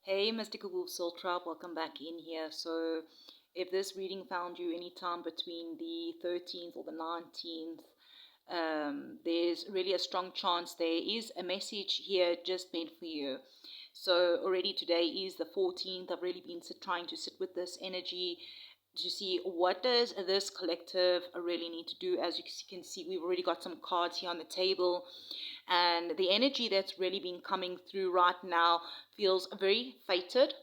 Hey, Mystical Wolf Soul Tribe, welcome back in here. So, if this reading found you anytime between the 13th or the 19th, there's really a strong chance there is a message here just meant for you. So, already today is the 14th. I've really been trying to sit with this energy to see what does this collective really need to do. As you can see, we've already got some cards here on the table, and the energy that's really been coming through right now feels very fated,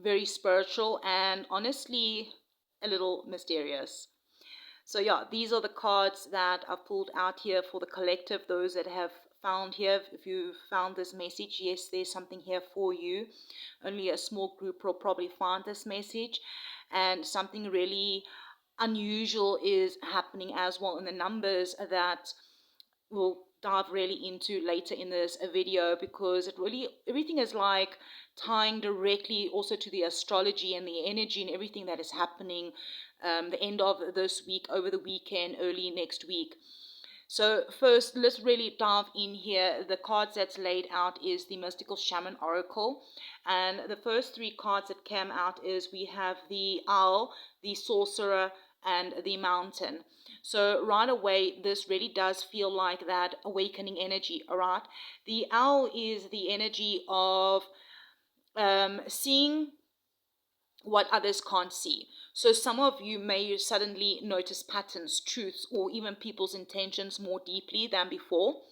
very spiritual, and honestly a little mysterious. So yeah, these are the cards that I've pulled out here for the collective, those that have found here. If you found this message, yes, there's something here for you. Only a small group will probably find this message, and something really unusual is happening as well in the numbers that we'll dive really into later in this video, because it really, everything is like tying directly also to the astrology and the energy and everything that is happening the end of this week, over the weekend, early next week. So first, let's really dive in here. The cards that's laid out is the Mystical Shaman Oracle. And the first three cards that came out is we have the Owl, the Sorcerer, and the Mountain. So right away, this really does feel like that awakening energy, all right? The Owl is the energy of seeing what others can't see. So some of you may suddenly notice patterns, truths, or even people's intentions more deeply than before.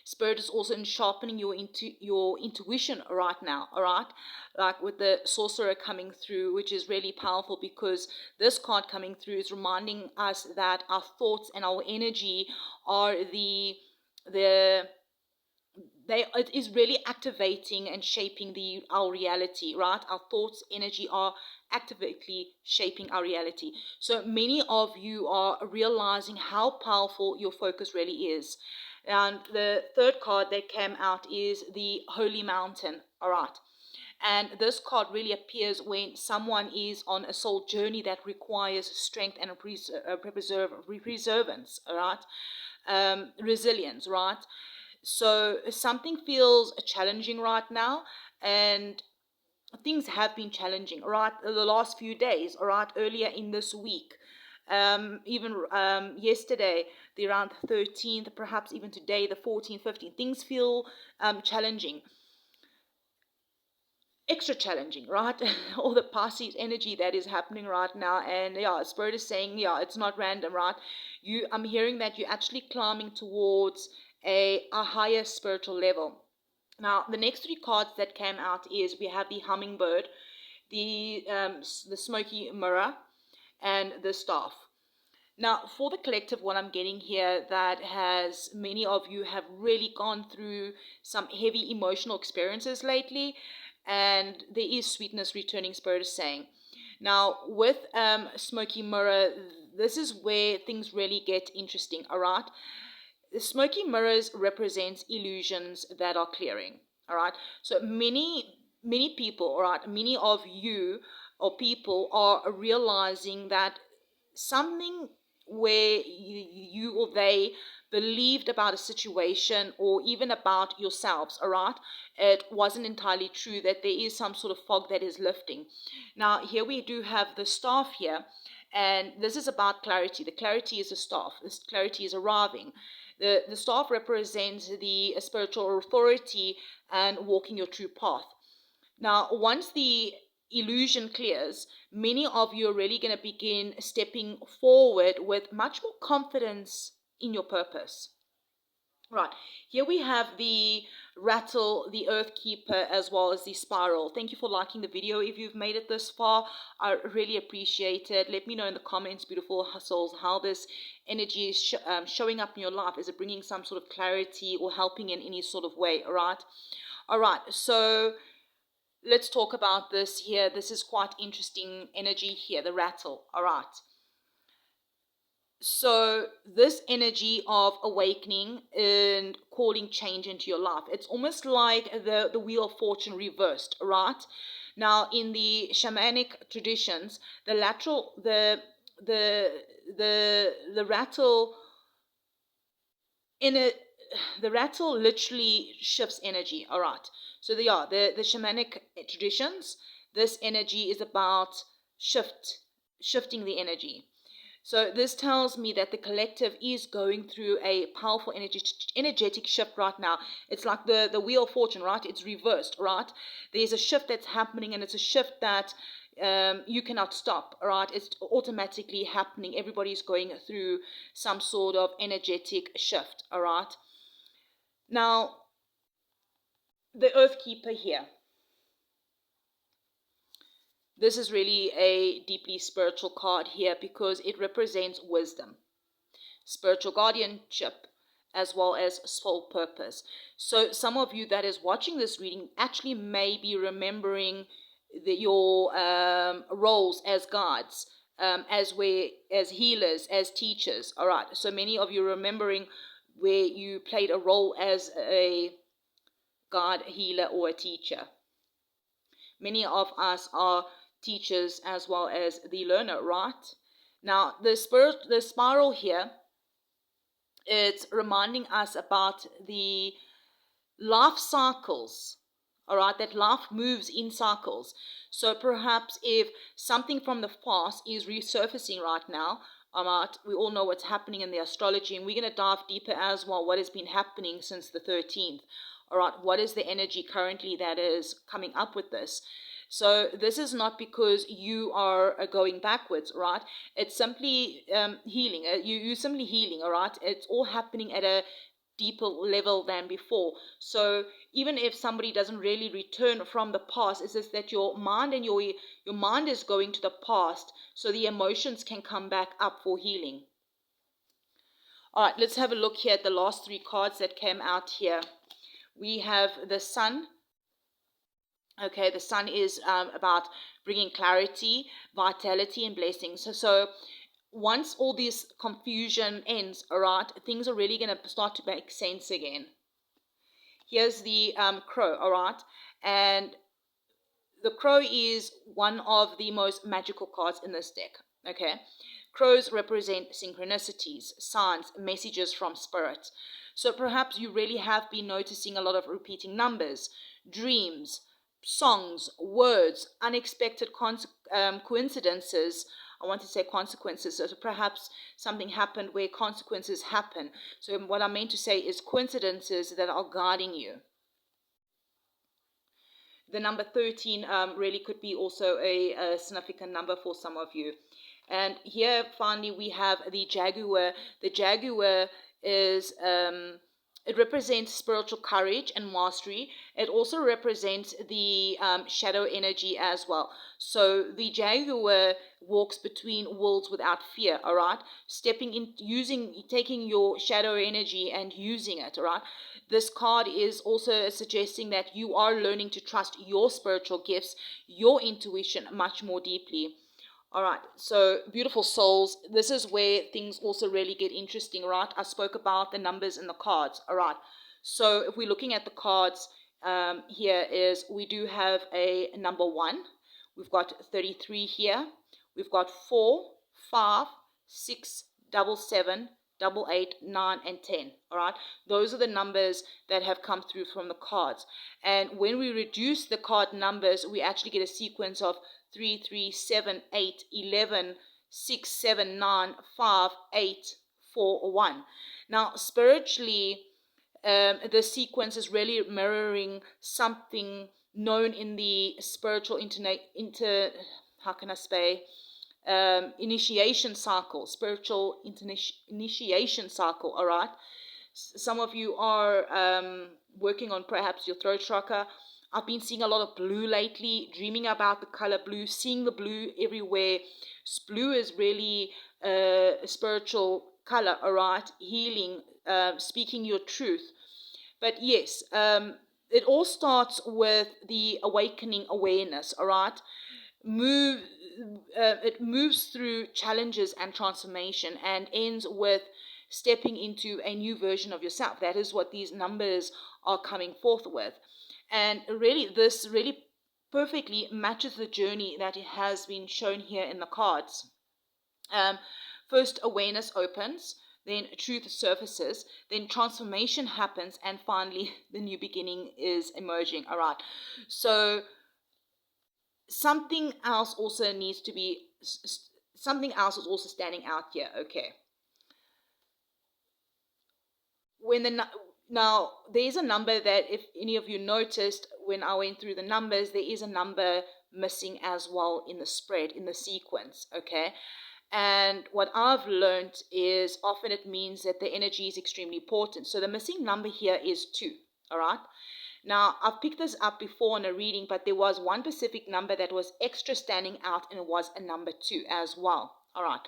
Spirit is also in sharpening your intuition right now, all right? Like with the Sorcerer coming through, which is really powerful, because this card coming through is reminding us that our thoughts and our energy are it is really activating and shaping our reality, right? Our thoughts, energy are actively shaping our reality. So many of you are realizing how powerful your focus really is. And the third card that came out is the Holy Mountain, all right? And this card really appears when someone is on a soul journey that requires strength and perseverance, all right? Resilience, right? So something feels challenging right now, and things have been challenging, all right, the last few days, all right, earlier in this week. Even yesterday, the around 13th, perhaps even today, the 14th, 15th, things feel challenging, extra challenging, right? All the Pisces energy that is happening right now. And yeah, Spirit is saying, yeah, it's not random, right? I'm hearing that you're actually climbing towards a higher spiritual level. Now, the next three cards that came out is we have the Hummingbird, the Smoky Mirror, and the Staff. Now, for the collective, what I'm getting here, that has many of you have really gone through some heavy emotional experiences lately, and there is sweetness returning, Spirit is saying. Now, with Smoky Mirror, this is where things really get interesting, all right? The smoky mirrors represents illusions that are clearing, all right? So many people, all right, many of you or people are realizing that something where you or they believed about a situation or even about yourselves, all right, it wasn't entirely true, that there is some sort of fog that is lifting. Now, here we do have the Staff here, and this is about clarity. The clarity is a staff. This clarity is arriving. The Staff represents the spiritual authority and walking your true path. Now, once the illusion clears, many of you are really going to begin stepping forward with much more confidence in your purpose. Right, here we have the Rattle, the Earth Keeper, as well as the Spiral. Thank you for liking the video. If you've made it this far, I really appreciate it. Let me know in the comments, beautiful souls, how this energy is showing up in your life. Is it bringing some sort of clarity or helping in any sort of way? All right, so let's talk about this here. This is quite interesting energy here, the Rattle. All right. So this energy of awakening and calling change into your life, it's almost like the wheel of fortune reversed, right? Now, in the shamanic traditions, the rattle in a the rattle literally shifts energy. All right. So the shamanic traditions, this energy is about shifting the energy. So this tells me that the collective is going through a powerful energetic shift right now. It's like the wheel of fortune, right? It's reversed, right? There's a shift that's happening, and it's a shift that you cannot stop, right? It's automatically happening. Everybody's going through some sort of energetic shift, all right? Now, the Earth Keeper here. This is really a deeply spiritual card here because it represents wisdom, spiritual guardianship, as well as soul purpose. So some of you that is watching this reading actually may be remembering your roles as guides, as healers, as teachers. All right. So many of you remembering where you played a role as a guide, healer, or a teacher. Many of us are teachers as well as the learner, right? Now, the spiral here, it's reminding us about the life cycles, all right, that life moves in cycles. So perhaps if something from the past is resurfacing right now, all right, we all know what's happening in the astrology, and we're going to dive deeper as well, what has been happening since the 13th. All right, what is the energy currently that is coming up with this? So this is not because you are going backwards, right? It's simply healing. You're simply healing, all right? It's all happening at a deeper level than before. So even if somebody doesn't really return from the past, it's just that your mind and your mind is going to the past, so the emotions can come back up for healing. All right, let's have a look here at the last three cards that came out here. We have the Sun. Okay, the Sun is about bringing clarity, vitality, and blessings. So once all this confusion ends, all right, things are really going to start to make sense again. Here's the Crow, all right, and the Crow is one of the most magical cards in this deck. Okay, Crows represent synchronicities, signs, messages from spirit. So perhaps you really have been noticing a lot of repeating numbers, dreams, songs, words, unexpected coincidences. I want to say consequences. So perhaps something happened where consequences happen. So what I meant to say is coincidences that are guiding you. The number 13 really could be also a significant number for some of you. And here finally we have the Jaguar. The Jaguar is it represents spiritual courage and mastery. It also represents the shadow energy as well. So the Jaguar walks between worlds without fear, all right? Stepping in, taking your shadow energy and using it, all right? This card is also suggesting that you are learning to trust your spiritual gifts, your intuition much more deeply. All right, so beautiful souls, this is where things also really get interesting, right? I spoke about the numbers in the cards, all right? So if we're looking at the cards, here is, we do have a number 1. We've got 33 here. We've got 4, 5, 6, 7, 8, 9, and 10, all right? Those are the numbers that have come through from the cards. And when we reduce the card numbers, we actually get a sequence of 3, 3, 7, 8, 11, 6, 7, 9, 5, 8, 4, 1. Now, spiritually, the sequence is really mirroring something known in the spiritual initiation cycle, spiritual initiation cycle, all right? Some of you are working on perhaps your throat chakra. I've been seeing a lot of blue lately, dreaming about the color blue, seeing the blue everywhere. Blue is really a spiritual color, all right? Healing, speaking your truth. But yes, it all starts with the awakening awareness, all right? It moves through challenges and transformation and ends with stepping into a new version of yourself. That is what these numbers are coming forth with. And really, this really perfectly matches the journey that it has been shown here in the cards. First, awareness opens. then truth surfaces, then transformation happens, and finally the new beginning is emerging. All right. So something else also needs to be, something else is also standing out here. Okay. Now there's a number that, if any of you noticed when I went through the numbers, there is a number missing as well in the spread, in the sequence. Okay. And what I've learned is often it means that the energy is extremely important. So the missing number here is 2. All right. Now, I've picked this up before in a reading, but there was one specific number that was extra standing out, and it was a number 2 as well. All right.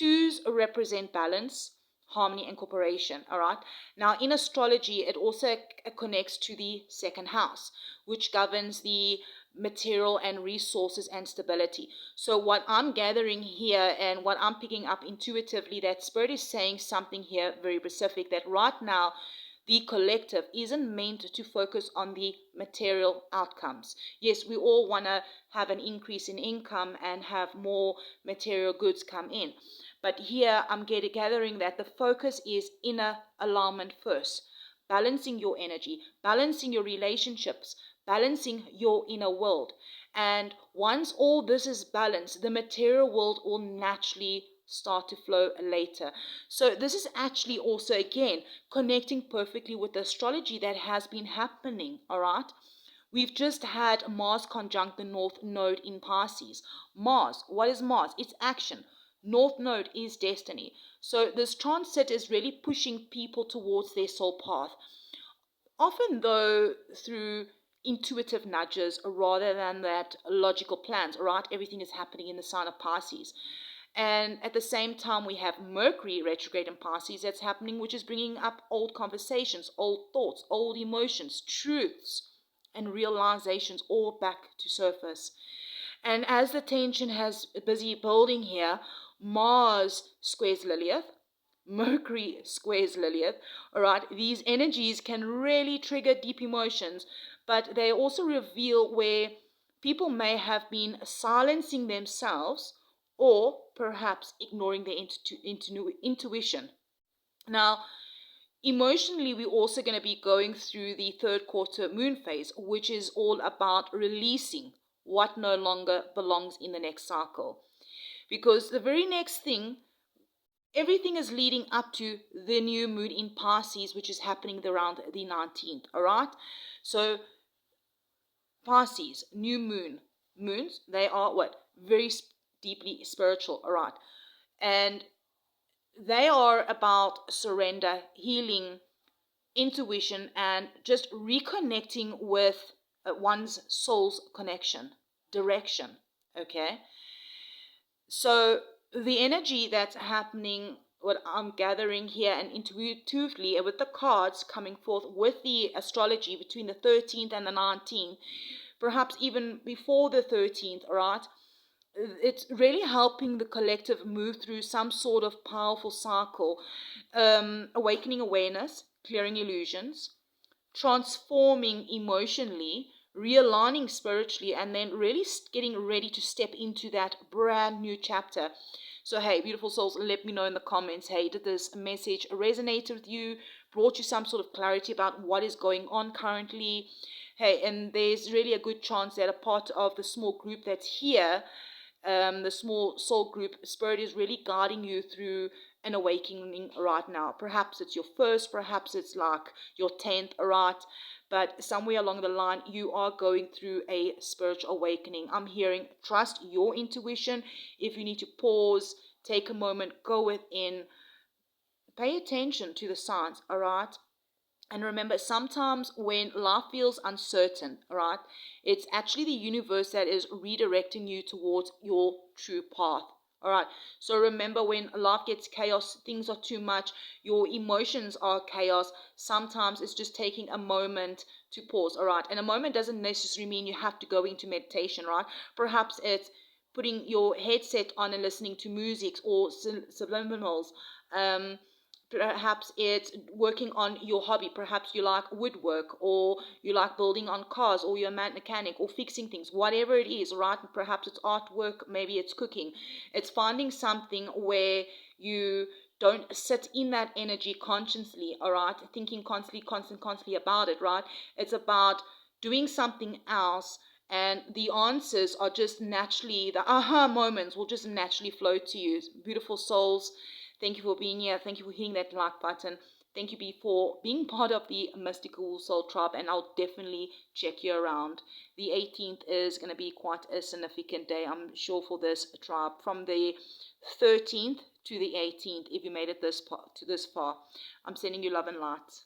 2s represent balance, harmony, and cooperation. All right. Now, in astrology, it also connects to the second house, which governs the material and resources and stability. So what I'm gathering here and what I'm picking up intuitively, that Spirit is saying something here very specific, that right now the collective isn't meant to focus on the material outcomes. Yes, we all want to have an increase in income and have more material goods come in. But here I'm gathering that the focus is inner alignment first. Balancing your energy, balancing your relationships, balancing your inner world. And once all this is balanced, the material world will naturally start to flow later. So this is actually also, again, connecting perfectly with the astrology that has been happening. All right. We've just had Mars conjunct the North Node in Pisces. Mars, what is Mars? It's action. North Node is destiny. So this transit is really pushing people towards their soul path. Often, though, through intuitive nudges rather than that logical plans. All right. Everything is happening in the sign of Pisces. And at the same time, we have Mercury retrograde in Pisces that's happening, which is bringing up old conversations, old thoughts, old emotions, truths, and realizations all back to surface. And as the tension has busy building here, Mars squares Lilith, Mercury squares Lilith. All right, these energies can really trigger deep emotions, but they also reveal where people may have been silencing themselves or perhaps ignoring their intuition. Now, emotionally, we're also going to be going through the third quarter moon phase, which is all about releasing what no longer belongs in the next cycle. Because the very next thing, everything is leading up to the new moon in Pisces, which is happening around the 19th, all right? So Pisces, new moons, they are what? Very deeply spiritual, all right? And they are about surrender, healing, intuition, and just reconnecting with one's soul's connection, direction, okay? So the energy that's happening, what I'm gathering here and intuitively with the cards coming forth with the astrology between the 13th and the 19th, perhaps even before the 13th, all right? It's really helping the collective move through some sort of powerful cycle, awakening awareness, clearing illusions, transforming emotionally, realigning spiritually, and then really getting ready to step into that brand new chapter. So, hey, beautiful souls, let me know in the comments, hey, did this message resonate with you, brought you some sort of clarity about what is going on currently? Hey, and there's really a good chance that a part of the small group that's here, the small soul group, Spirit is really guiding you through an awakening right now. Perhaps it's your first, perhaps it's like your 10th, right? But somewhere along the line, you are going through a spiritual awakening. I'm hearing trust your intuition. If you need to pause, take a moment, go within, pay attention to the signs, all right? And remember, sometimes when life feels uncertain, right, it's actually the universe that is redirecting you towards your true path. All right. So remember, when life gets chaos, things are too much, your emotions are chaos. Sometimes it's just taking a moment to pause. All right. And a moment doesn't necessarily mean you have to go into meditation, right? Perhaps it's putting your headset on and listening to music or subliminals. Perhaps it's working on your hobby. Perhaps you like woodwork, or you like building on cars, or you're a mechanic, or fixing things, whatever it is, right? Perhaps it's artwork, maybe it's cooking. It's finding something where you Don't sit in that energy consciously, all right? Thinking constantly about it, right? It's about doing something else, and the answers are just naturally, the aha moments will just naturally flow to you. Beautiful souls, thank you for being here. Thank you for hitting that like button. Thank you for being part of the Mystical Soul Tribe, and I'll definitely check you around. The 18th is going to be quite a significant day, I'm sure, for this tribe. From the 13th to the 18th, if you made it this far, I'm sending you love and light.